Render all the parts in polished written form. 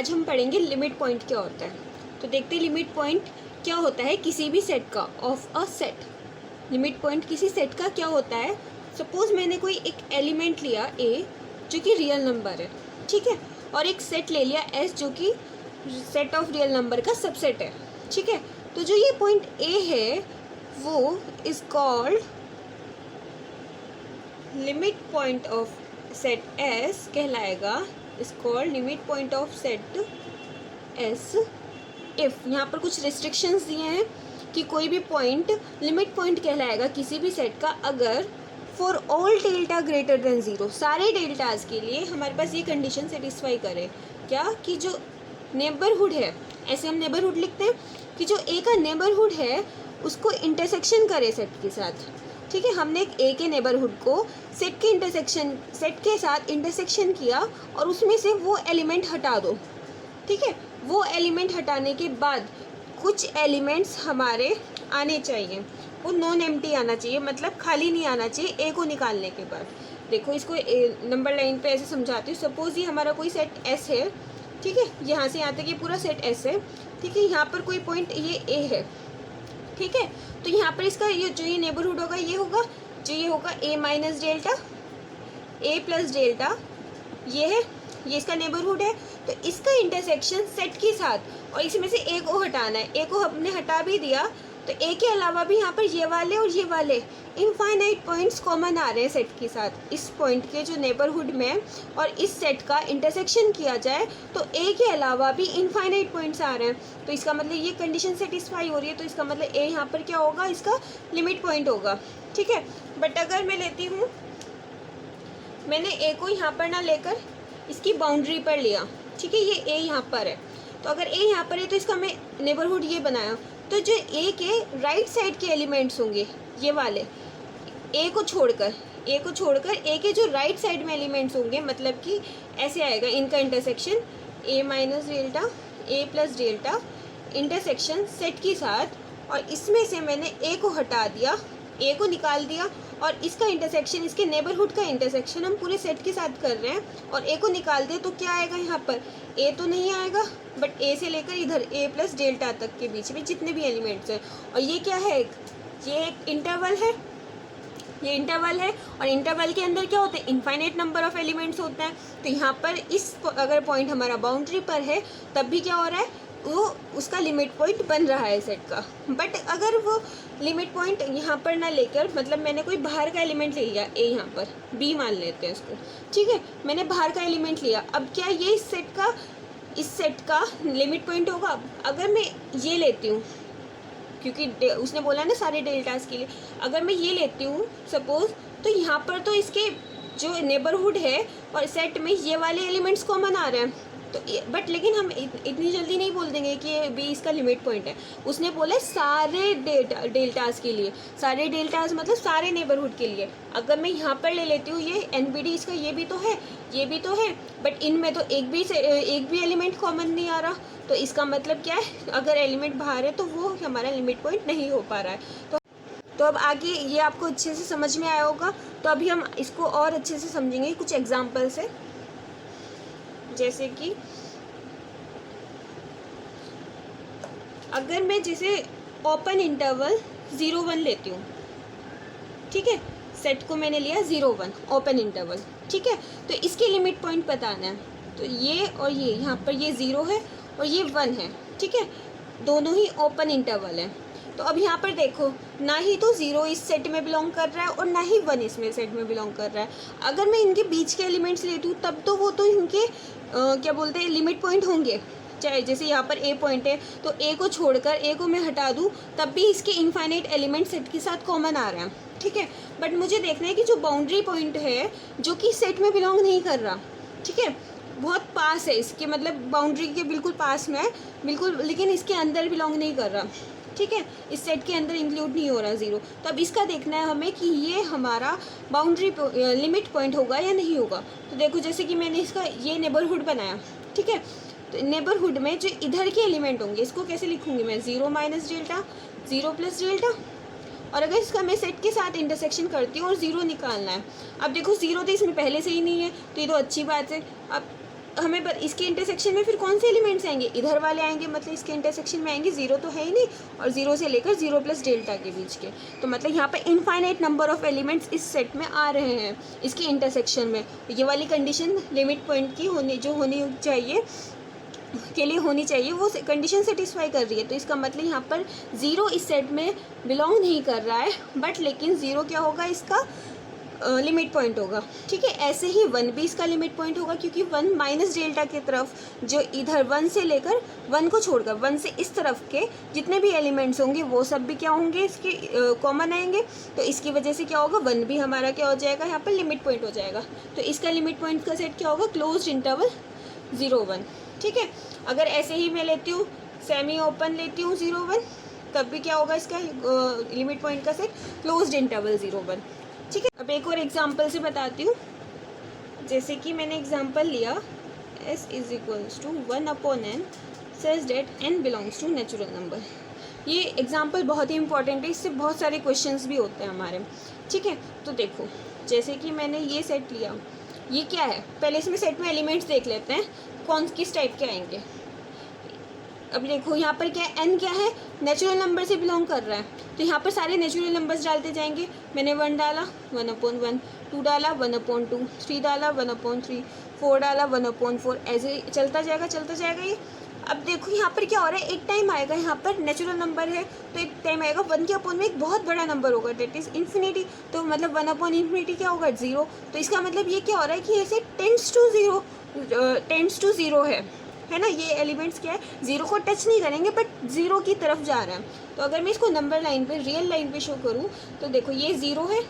आज हम पढ़ेंगे लिमिट पॉइंट क्या होता है। तो देखते हैं लिमिट पॉइंट क्या होता है किसी भी सेट का, of a set. Limit point किसी सेट का क्या होता है। सपोज मैंने कोई एक एलिमेंट लिया ए जो कि रियल नंबर है, ठीक है, और एक सेट ले लिया एस जो कि सेट ऑफ रियल नंबर का सबसेट है, ठीक है। तो जो ये पॉइंट ए है वो is called limit point of set S कहलाएगा, is called limit point of set S if, यहाँ पर कुछ रिस्ट्रिक्शंस दिए हैं कि कोई भी पॉइंट लिमिट पॉइंट कहलाएगा किसी भी सेट का अगर for all delta greater than zero, सारे डेल्टाज के लिए हमारे पास ये कंडीशन सेटिस्फाई करे क्या कि जो नेबरहुड है, ऐसे हम नेबरहुड लिखते हैं कि जो ए का नेबरहुड है उसको इंटरसेक्शन करे सेट के साथ, ठीक है। हमने एक ए के नेबरहुड को सेट के साथ इंटरसेक्शन किया और उसमें से वो एलिमेंट हटा दो, ठीक है। वो एलिमेंट हटाने के बाद कुछ एलिमेंट्स हमारे आने चाहिए, वो नॉन एम्प्टी आना चाहिए, मतलब खाली नहीं आना चाहिए ए को निकालने के बाद। देखो इसको नंबर लाइन पे ऐसे समझाती हूँ। सपोज ये हमारा कोई सेट एस है, ठीक है, यहाँ से यहाँ तक ये पूरा सेट एस है, ठीक है। यहाँ पर कोई पॉइंट ये ए है, ठीक है। तो यहाँ पर इसका ये जो ये नेबरहुड होगा ये होगा, जो ये होगा ए माइनस डेल्टा, ए प्लस डेल्टा, ये है, ये इसका नेबरहुड है। तो इसका इंटरसेक्शन सेट के साथ, और इसमें से ए को हटाना है, ए को हमने हटा भी दिया तो ए के अलावा भी यहाँ पर ये वाले और ये वाले इनफाइनाइट पॉइंट्स कॉमन आ रहे हैं सेट के साथ। इस पॉइंट के जो नेबरहुड में और इस सेट का इंटरसेक्शन किया जाए तो ए के अलावा भी इनफाइनाइट पॉइंट्स आ रहे हैं। तो इसका मतलब ये कंडीशन सेटिस्फाई हो रही है, तो इसका मतलब ए यहाँ पर क्या होगा, इसका लिमिट पॉइंट होगा, ठीक है। बट अगर मैं लेती हूँ, मैंने ए को यहाँ पर ना लेकर इसकी बाउंड्री पर लिया, ठीक है, ये ए यहाँ पर है, तो अगर ए यहाँ पर है तो इसका मैं नेबरहुड ये बनाया, तो जो ए के राइट साइड के एलिमेंट्स होंगे ये वाले, ए को छोड़कर ए के जो राइट साइड में एलिमेंट्स होंगे, मतलब कि ऐसे आएगा इनका intersection A minus delta, A plus delta, intersection set के साथ, और इसमें से मैंने ए को हटा दिया, ए को निकाल दिया, और इसका इंटरसेक्शन, इसके नेबरहुड का इंटरसेक्शन हम पूरे सेट के साथ कर रहे हैं, और ए को निकाल दिया तो क्या आएगा यहाँ पर, ए तो नहीं आएगा, बट ए से लेकर इधर ए प्लस डेल्टा तक के बीच में जितने भी एलिमेंट्स हैं। और ये क्या है, ये एक इंटरवल है, ये इंटरवल है, और इंटरवल के अंदर क्या होते हैं, इनफाइनाइट नंबर ऑफ एलिमेंट्स होते हैं। तो यहाँ पर इस अगर पॉइंट हमारा बाउंड्री पर है तब भी क्या हो रहा है, वो उसका लिमिट पॉइंट बन रहा है सेट का। बट अगर वो लिमिट पॉइंट यहाँ पर ना लेकर, मतलब मैंने कोई बाहर का एलिमेंट ले लिया, ए यहाँ पर बी मान लेते हैं इसको, ठीक है, मैंने बाहर का एलिमेंट लिया, अब क्या ये इस सेट का लिमिट पॉइंट होगा। अगर मैं ये लेती हूँ, क्योंकि उसने बोला ना सारे डेल्टास के लिए, अगर मैं ये लेती हूँ सपोज, तो यहाँ पर तो इसके जो नेबरहुड है और सेट में ये वाले एलिमेंट्स कॉमन आ रहे हैं, तो बट लेकिन हम इतनी जल्दी नहीं बोल देंगे कि ये बी इसका लिमिट पॉइंट है। उसने बोला सारे डेल्टास के लिए, सारे डेल्टास मतलब सारे नेबरहुड के लिए। अगर मैं यहाँ पर ले लेती हूँ ये एनबीडी, इसका ये भी तो है, ये भी तो है, बट इनमें तो एक भी एलिमेंट कॉमन नहीं आ रहा, तो इसका मतलब क्या है, अगर एलिमेंट बाहर है तो वो हमारा लिमिट पॉइंट नहीं हो पा रहा है। तो अब आगे ये आपको अच्छे से समझ में आया होगा। तो अभी हम इसको और अच्छे से समझेंगे कुछ एग्जाम्पल से, जैसे कि अगर मैं जैसे ओपन इंटरवल 0-1 लेती हूँ, ठीक है, सेट को मैंने लिया 0-1 ओपन इंटरवल, ठीक है, तो इसके लिमिट पॉइंट बताना है। तो ये और ये यहाँ पर ये 0 है और ये 1 है, ठीक है, दोनों ही ओपन इंटरवल हैं। तो अब यहाँ पर देखो, ना ही तो 0 इस सेट में बिलोंग कर रहा है और ना ही 1 इसमें सेट में बिलोंग कर रहा है। अगर मैं इनके बीच के एलिमेंट्स लेती हूँ तब तो वो तो इनके क्या बोलते हैं, लिमिट पॉइंट होंगे। चाहे जैसे यहाँ पर ए पॉइंट है तो ए को छोड़कर ए को मैं हटा दूँ तब भी इसके इनफाइनाइट एलिमेंट सेट के साथ कॉमन आ रहे हैं, ठीक है। बट मुझे देखना है कि जो बाउंड्री पॉइंट है जो कि सेट में बिलोंग नहीं कर रहा, ठीक है, बहुत पास है इसके, मतलब बाउंड्री के बिल्कुल पास में है बिल्कुल, लेकिन इसके अंदर बिलोंग नहीं कर रहा, ठीक है, इस सेट के अंदर इंक्लूड नहीं हो रहा 0। तो अब इसका देखना है हमें कि ये हमारा बाउंड्री लिमिट पॉइंट होगा या नहीं होगा। तो देखो जैसे कि मैंने इसका ये नेबरहुड बनाया, ठीक है, तो नेबरहुड में जो इधर के एलिमेंट होंगे इसको कैसे लिखूंगी मैं, 0 माइनस डेल्टा, 0 प्लस डेल्टा, और अगर इसका मैं सेट के साथ इंटरसेक्शन करती हूँ और 0 निकालना है। अब देखो 0 तो इसमें पहले से ही नहीं है, तो ये तो अच्छी बात है। अब हमें इसके इंटरसेक्शन में फिर कौन से एलिमेंट्स आएंगे, इधर वाले आएंगे, मतलब इसके इंटरसेक्शन में आएंगे, जीरो तो है ही नहीं, और जीरो से लेकर जीरो प्लस डेल्टा के बीच के, तो मतलब यहाँ पे इनफाइनाइट नंबर ऑफ एलिमेंट्स इस सेट में आ रहे हैं इसके इंटरसेक्शन में। ये वाली कंडीशन लिमिट पॉइंट की होनी चाहिए के लिए होनी चाहिए, वो कंडीशन सेटिस्फाई कर रही है। तो इसका मतलब यहाँ पर ज़ीरो इस सेट में बिलोंग नहीं कर रहा है, बट लेकिन ज़ीरो क्या होगा, इसका लिमिट पॉइंट होगा। ठीक है, ऐसे ही वन भी इसका लिमिट पॉइंट होगा, क्योंकि वन माइनस डेल्टा की तरफ, जो इधर वन से लेकर वन को छोड़कर वन से इस तरफ के जितने भी एलिमेंट्स होंगे वो सब भी क्या होंगे, इसके कॉमन आएंगे। तो इसकी वजह से क्या होगा, वन भी हमारा क्या हो जाएगा, यहाँ पर लिमिट पॉइंट हो जाएगा। तो इसका लिमिट पॉइंट का सेट क्या होगा, क्लोज्ड इंटरवल 0 1। ठीक है, अगर ऐसे ही मैं लेती हूँ, सेमी ओपन लेती हूँ 0 1, तब भी क्या होगा, इसका लिमिट पॉइंट का सेट क्लोज्ड इंटरवल 0 1। ठीक है, अब एक और एग्जांपल से बताती हूँ। जैसे कि मैंने एग्जांपल लिया s is equals to 1/n such that n belongs to natural number. ये एग्जांपल बहुत ही इंपॉर्टेंट है, इससे बहुत सारे क्वेश्चंस भी होते हैं हमारे। ठीक है, तो देखो जैसे कि मैंने ये सेट लिया, ये क्या है, पहले इसमें सेट में एलिमेंट्स देख लेते हैं कौन किस टाइप के आएंगे। अब देखो यहाँ पर क्या है, n क्या है, नेचुरल नंबर से बिलोंग कर रहा है, तो यहाँ पर सारे नेचुरल नंबर्स डालते जाएंगे। मैंने 1 डाला 1/1, 2 डाला 1/2, 3 डाला 1/3, 4 डाला 1/4, ऐसे चलता जाएगा ये। अब देखो यहाँ पर क्या हो रहा है, एक टाइम आएगा, यहाँ पर नेचुरल नंबर है तो एक टाइम आएगा 1 के अपॉन में एक बहुत बड़ा नंबर होगा, डेट इज इन्फिनिटी। तो मतलब 1/∞ क्या होगा, 0। तो इसका मतलब ये क्या हो रहा है कि ऐसे टेंड्स टू ज़ीरो है ना। ये एलिमेंट्स क्या है, ज़ीरो को टच नहीं करेंगे बट ज़ीरो की तरफ जा रहा है। तो अगर मैं इसको नंबर लाइन पे, रियल लाइन पे शो करूँ तो देखो ये 0 है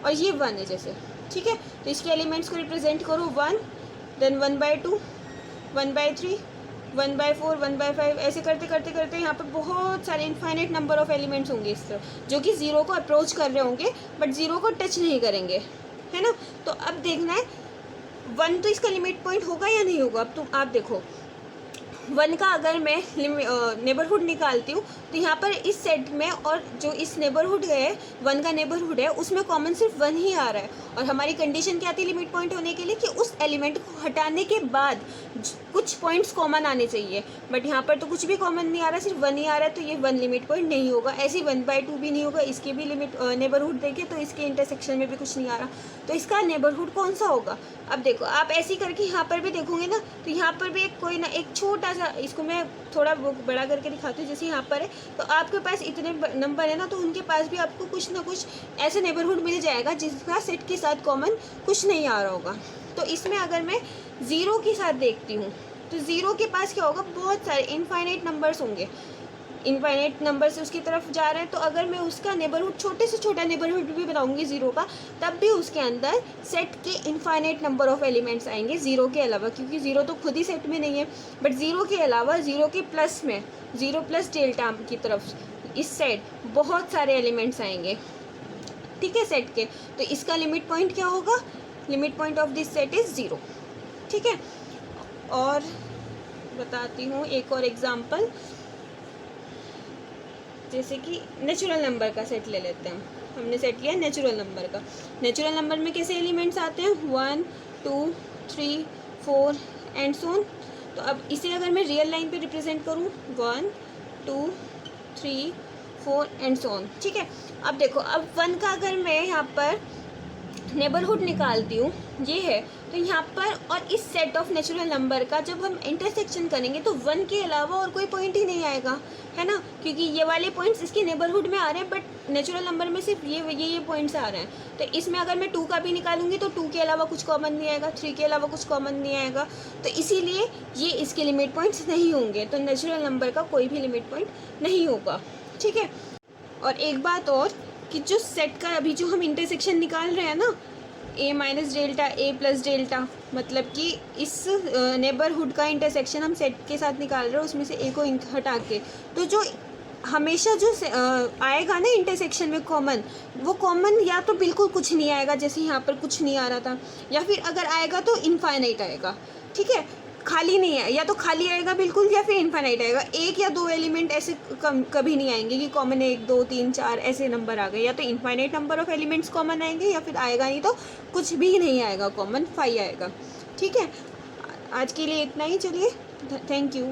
और ये 1 है जैसे। ठीक है, तो इसके एलिमेंट्स को रिप्रेजेंट करो 1, देन 1/2, 1/3, 1/4, 1/5, ऐसे करते करते यहाँ पर बहुत सारे इनफाइनाइट नंबर ऑफ एलिमेंट्स होंगे इस तरह, जो कि ज़ीरो को अप्रोच कर रहे होंगे बट ज़ीरो को टच नहीं करेंगे, है ना। तो अब देखना है 1 तो इसका लिमिट पॉइंट होगा या नहीं होगा। अब तुम आप देखो 1 का अगर मैं नेबरहुड निकालती हूँ तो यहाँ पर इस सेट में, और जो इस नेबरहुड है 1 का नेबरहुड है, उसमें कॉमन सिर्फ 1 ही आ रहा है। और हमारी कंडीशन क्या थी लिमिट पॉइंट होने के लिए, कि उस एलिमेंट को हटाने के बाद कुछ पॉइंट्स कॉमन आने चाहिए, बट यहाँ पर तो कुछ भी कॉमन नहीं आ रहा, सिर्फ 1 ही आ रहा है, तो ये 1 लिमिट पॉइंट नहीं होगा। ऐसे 1/2 भी नहीं होगा, इसके भी नेबरहुड देखे तो इसके इंटरसेक्शन में भी कुछ नहीं आ रहा, तो इसका नेबरहुड कौन सा होगा। अब देखो आप ऐसे ही करके यहाँ पर भी देखोगे ना, तो यहाँ पर भी एक छोटा सा, इसको मैं थोड़ा बड़ा करके दिखाती हूँ, जैसे यहाँ पर है तो आपके पास इतने नंबर है ना, तो उनके पास भी आपको कुछ ना कुछ ऐसे नेबरहुड मिल जाएगा जिसका सेट के साथ कॉमन कुछ नहीं आ रहा होगा। तो इसमें अगर मैं 0 के साथ देखती हूँ तो 0 के पास क्या होगा, बहुत सारे इनफाइनाइट नंबर्स होंगे, इनफाइनाइट नंबर से उसकी तरफ जा रहे हैं। तो अगर मैं उसका नेबरहुड, छोटे से छोटा नेबरहुड भी बनाऊंगी 0 का, तब भी उसके अंदर सेट के इनफाइनाइट नंबर ऑफ एलिमेंट्स आएंगे 0 के अलावा, क्योंकि 0 तो खुद ही सेट में नहीं है, बट 0 के अलावा 0 के प्लस में 0 प्लस डेल्टा की तरफ इस सेट बहुत सारे एलिमेंट्स आएंगे। ठीक है, सेट के। तो इसका लिमिट पॉइंट क्या होगा, limit point of this set is 0। ठीक है, और बताती हूँ एक और एग्जाम्पल। जैसे कि नेचुरल नंबर का सेट ले लेते हैं, हमने सेट लिया नेचुरल नंबर का। नेचुरल नंबर में कैसे एलिमेंट्स आते हैं, 1 2 3 4 एंड सो ऑन। तो अब इसे अगर मैं रियल लाइन पे रिप्रेजेंट करूँ, 1 2 3 4 एंड सो ऑन। ठीक है, अब देखो, अब 1 का अगर मैं यहाँ पर नेबरहुड निकालती हूँ, ये है, तो यहाँ पर और इस सेट ऑफ नेचुरल नंबर का जब हम इंटरसेक्शन करेंगे तो 1 के अलावा और कोई पॉइंट ही नहीं आएगा, है ना, क्योंकि ये वाले पॉइंट्स इसके नेबरहुड में आ रहे हैं, बट नेचुरल नंबर में सिर्फ ये पॉइंट्स आ रहे हैं। तो इसमें अगर मैं 2 का भी निकालूंगी तो 2 के अलावा कुछ कॉमन नहीं आएगा, 3 के अलावा कुछ कॉमन नहीं आएगा, तो इसीलिए ये इसके लिमिट पॉइंट्स नहीं होंगे। तो नेचुरल नंबर का कोई भी लिमिट पॉइंट नहीं होगा। ठीक है, और एक बात और, कि जो सेट का अभी जो हम इंटरसेक्शन निकाल रहे हैं ना, a minus delta a plus delta, मतलब कि इस नेबरहुड का इंटरसेक्शन हम सेट के साथ निकाल रहे हैं, उसमें से a को हटा के, तो जो हमेशा जो आएगा ना इंटरसेक्शन में कॉमन, वो कॉमन या तो बिल्कुल कुछ नहीं आएगा, जैसे यहाँ पर कुछ नहीं आ रहा था, या फिर अगर आएगा तो इनफाइनाइट आएगा। ठीक है, खाली नहीं है, या तो खाली आएगा बिल्कुल या फिर इनफाइनाइट आएगा। 1 या 2 एलिमेंट ऐसे कभी नहीं आएंगे कि कॉमन 1 2 3 4 ऐसे नंबर आ गए, या तो infinite number of elements common आएंगे, या फिर आएगा नहीं तो कुछ भी नहीं आएगा कॉमन, 5 आएगा। ठीक है, आज के लिए इतना ही, चलिए, थैंक यू।